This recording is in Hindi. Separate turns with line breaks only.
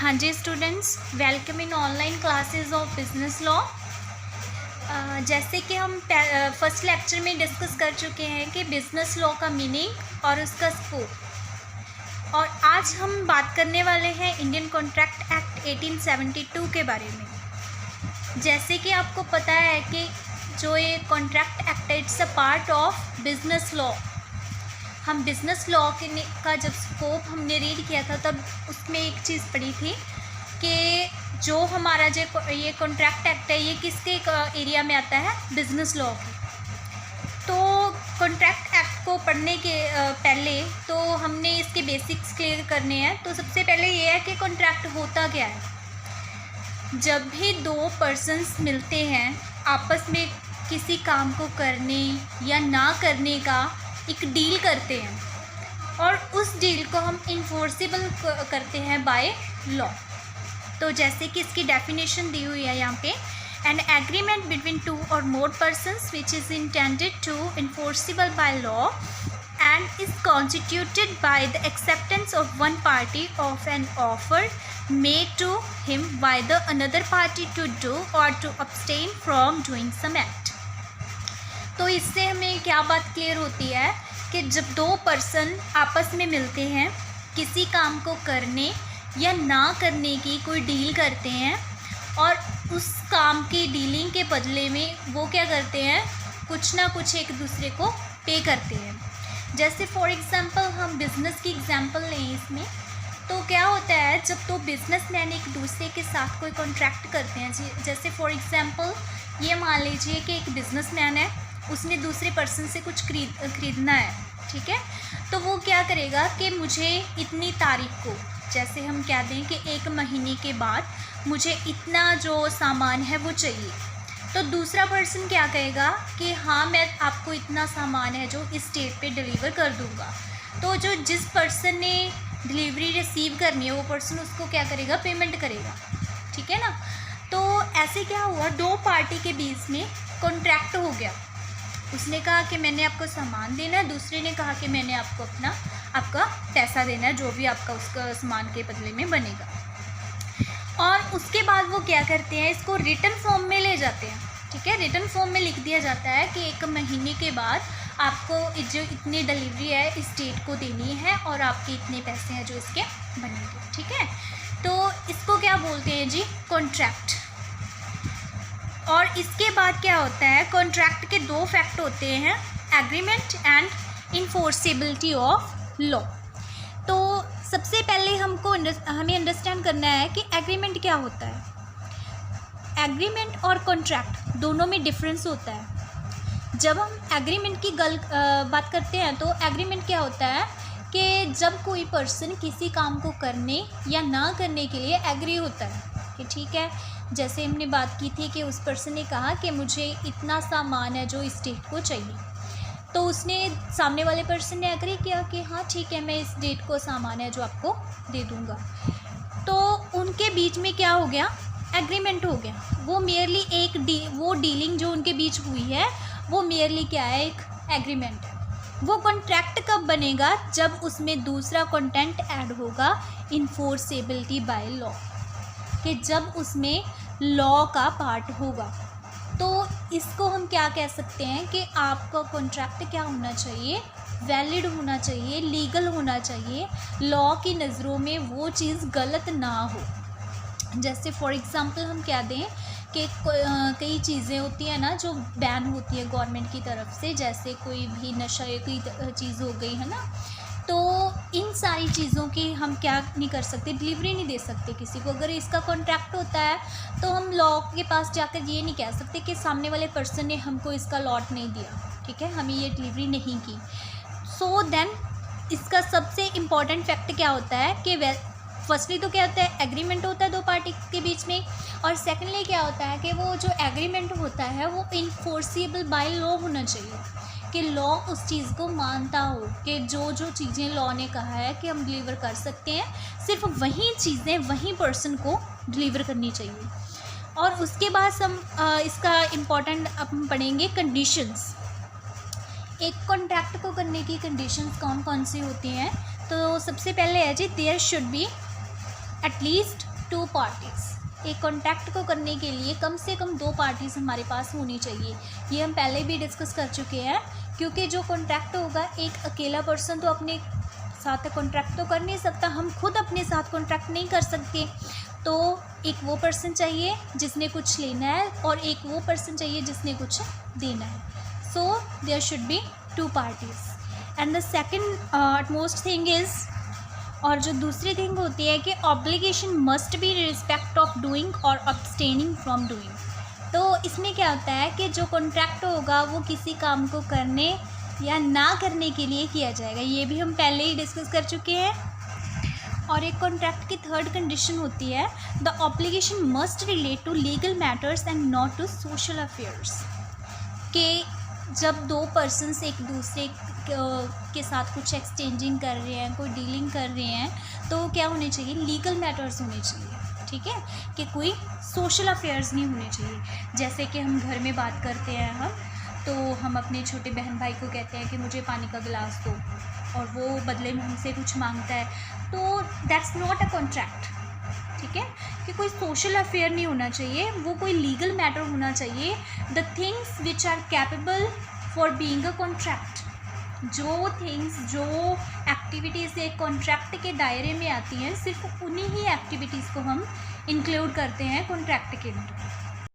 हाँ जी students, welcome in online classes of business law. जैसे कि हम फर्स्ट लेक्चर में डिस्कस कर चुके हैं कि बिजनेस लॉ का मीनिंग और उसका स्कोप, और आज हम बात करने वाले हैं इंडियन कॉन्ट्रैक्ट एक्ट 1872 के बारे में। जैसे कि आपको पता है कि जो ये कॉन्ट्रैक्ट एक्ट है it's a part of business law. हम बिज़नेस लॉ का जब स्कोप हमने रीड किया था तब उसमें एक चीज़ पढ़ी थी कि जो हमारा जो ये कॉन्ट्रैक्ट एक्ट है ये किसके एरिया में आता है, बिज़नेस लॉ की। तो कॉन्ट्रैक्ट एक्ट को पढ़ने के पहले तो हमने इसके बेसिक्स क्लियर करने हैं। तो सबसे पहले ये है कि कॉन्ट्रैक्ट होता क्या है। जब भी दो पर्सन्स मिलते हैं आपस में किसी काम को करने या ना करने का एक डील करते हैं और उस डील को हम इन्फोर्सिबल करते हैं बाय लॉ। तो जैसे कि इसकी डेफिनेशन दी हुई है यहाँ पे, एन एग्रीमेंट बिटवीन टू और more persons which is intended to enforceable by law and is constituted by the acceptance of one party of an offer made to him by the another party to do or to abstain from doing some act। तो इससे हमें क्या बात क्लियर होती है कि जब दो पर्सन आपस में मिलते हैं किसी काम को करने या ना करने की कोई डील करते हैं और उस काम की डीलिंग के बदले में वो क्या करते हैं, कुछ ना कुछ एक दूसरे को पे करते हैं। जैसे फॉर एग्ज़ाम्पल हम बिज़नेस की एग्ज़ाम्पल लें इसमें, तो क्या होता है जब दो बिजनेसमैन एक दूसरे के साथ कोई कॉन्ट्रैक्ट करते हैं। जैसे फॉर एग्ज़ाम्पल ये मान लीजिए कि एक बिजनेसमैन है, उसने दूसरे पर्सन से कुछ खरीदना है, ठीक है। तो वो क्या करेगा कि मुझे इतनी तारीख को, जैसे हम कह दें कि 1 महीने के बाद मुझे इतना जो सामान है वो चाहिए। तो दूसरा पर्सन क्या कहेगा कि हाँ मैं आपको इतना सामान है जो इस डेट पे डिलीवर कर दूँगा। तो जो जिस पर्सन ने डिलीवरी रिसीव करनी है वो पर्सन उसको क्या करेगा, पेमेंट करेगा, ठीक है ना। तो ऐसे क्या हुआ, दो पार्टी के बीच में कॉन्ट्रैक्ट हो गया। उसने कहा कि मैंने आपको सामान देना है, दूसरे ने कहा कि मैंने आपको आपका पैसा देना है, जो भी आपका उसका सामान के बदले में बनेगा। और उसके बाद वो क्या करते हैं, इसको रिटन फॉर्म में ले जाते हैं, ठीक है। रिटन फॉर्म में लिख दिया जाता है कि 1 महीने के बाद आपको जो इतनी डिलीवरी है इस डेट को देनी है और आपके इतने पैसे हैं जो इसके बनेंगे, ठीक है। तो इसको क्या बोलते हैं जी, कॉन्ट्रैक्ट। और इसके बाद क्या होता है, कॉन्ट्रैक्ट के 2 फैक्ट होते हैं, agreement and enforceability of law. तो सबसे पहले हमें अंडरस्टैंड करना है कि एग्रीमेंट क्या होता है। एग्रीमेंट और कॉन्ट्रैक्ट दोनों में डिफरेंस होता है। जब हम एग्रीमेंट की बात करते हैं तो एग्रीमेंट क्या होता है कि जब कोई पर्सन किसी काम को करने या ना करने के लिए एग्री होता है कि ठीक है, जैसे हमने बात की थी कि उस पर्सन ने कहा कि मुझे इतना सामान है जो इस डेट को चाहिए। तो उसने सामने वाले पर्सन ने एग्री किया कि हाँ ठीक है, मैं इस डेट को सामान है जो आपको दे दूँगा। तो उनके बीच में क्या हो गया, एग्रीमेंट हो गया। वो मेयरली वो डीलिंग जो उनके बीच हुई है वो मेयरली क्या है, एक एग्रीमेंट है। वो कॉन्ट्रैक्ट कब बनेगा, जब उसमें दूसरा कंटेंट ऐड होगा, इन्फोर्सेबिलिटी बाय लॉ, कि जब उसमें लॉ का पार्ट होगा। तो इसको हम क्या कह सकते हैं कि आपका कॉन्ट्रैक्ट क्या होना चाहिए, वैलिड होना चाहिए, लीगल होना चाहिए, लॉ की नज़रों में वो चीज़ गलत ना हो। जैसे फॉर एग्ज़ाम्पल हम क्या दें कि कई चीज़ें होती हैं ना जो बैन होती है गवर्नमेंट की तरफ से, जैसे कोई भी नशा की चीज़ हो गई है ना, तो इन सारी चीज़ों की हम क्या नहीं कर सकते, डिलीवरी नहीं दे सकते किसी को। अगर इसका कॉन्ट्रैक्ट होता है तो हम लॉ के पास जाकर ये नहीं कह सकते कि सामने वाले पर्सन ने हमको इसका लॉट नहीं दिया, ठीक है, हमें ये डिलीवरी नहीं की। सो देन इसका सबसे इम्पॉर्टेंट फैक्ट क्या होता है कि फर्स्टली तो क्या होता है, एग्रीमेंट होता है दो पार्टी के बीच में, और सेकेंडली क्या होता है कि वो जो एग्रीमेंट होता है वो इन्फोर्सिबल बाय लॉ होना चाहिए, कि लॉ उस चीज़ को मानता हो कि जो चीज़ें लॉ ने कहा है कि हम डिलीवर कर सकते हैं, सिर्फ वही चीज़ें वही पर्सन को डिलीवर करनी चाहिए। और उसके बाद हम इसका इम्पोर्टेंट हम पढ़ेंगे कंडीशंस। एक कॉन्ट्रैक्ट को करने की कंडीशंस कौन कौन सी होती हैं। तो सबसे पहले है जी, there should be at least 2 parties. एक कॉन्ट्रैक्ट को करने के लिए कम से कम 2 पार्टीज़ हमारे पास होनी चाहिए। ये हम पहले भी डिस्कस कर चुके हैं, क्योंकि जो कॉन्ट्रैक्ट होगा एक अकेला पर्सन तो अपने साथ कॉन्ट्रैक्ट तो कर नहीं सकता, हम खुद अपने साथ कॉन्ट्रैक्ट नहीं कर सकते। तो एक वो पर्सन चाहिए जिसने कुछ लेना है और एक वो पर्सन चाहिए जिसने कुछ देना है। So there should be 2 parties. And the second most thing is, और जो दूसरी थिंग होती है कि obligation must be respect of doing और अब्सटेनिंग फ्रॉम डूइंग। तो इसमें क्या होता है कि जो कॉन्ट्रैक्ट होगा वो किसी काम को करने या ना करने के लिए किया जाएगा, ये भी हम पहले ही डिस्कस कर चुके हैं। और एक कॉन्ट्रैक्ट की थर्ड कंडीशन होती है, the obligation must relate to legal matters and not to social affairs. कि जब 2 पर्सन्स एक दूसरे के साथ कुछ एक्सचेंजिंग कर रहे हैं, कोई डीलिंग कर रहे हैं, तो क्या होने चाहिए, लीगल मैटर्स होने चाहिए, ठीक है, कि कोई सोशल अफेयर्स नहीं होने चाहिए। जैसे कि हम घर में बात करते हैं तो हम अपने छोटे बहन भाई को कहते हैं कि मुझे पानी का गिलास दो, और वो बदले में हमसे कुछ मांगता है, तो दैट्स नॉट अ कॉन्ट्रैक्ट, ठीक है, कि कोई सोशल अफेयर नहीं होना चाहिए, वो कोई लीगल मैटर होना चाहिए। The things which are capable for being a contract, जो थिंग्स, जो एक्टिविटीज़ एक कॉन्ट्रैक्ट के दायरे में आती हैं, सिर्फ उन्हीं ही एक्टिविटीज़ को हम इंक्लूड करते हैं कॉन्ट्रैक्ट के अंदर।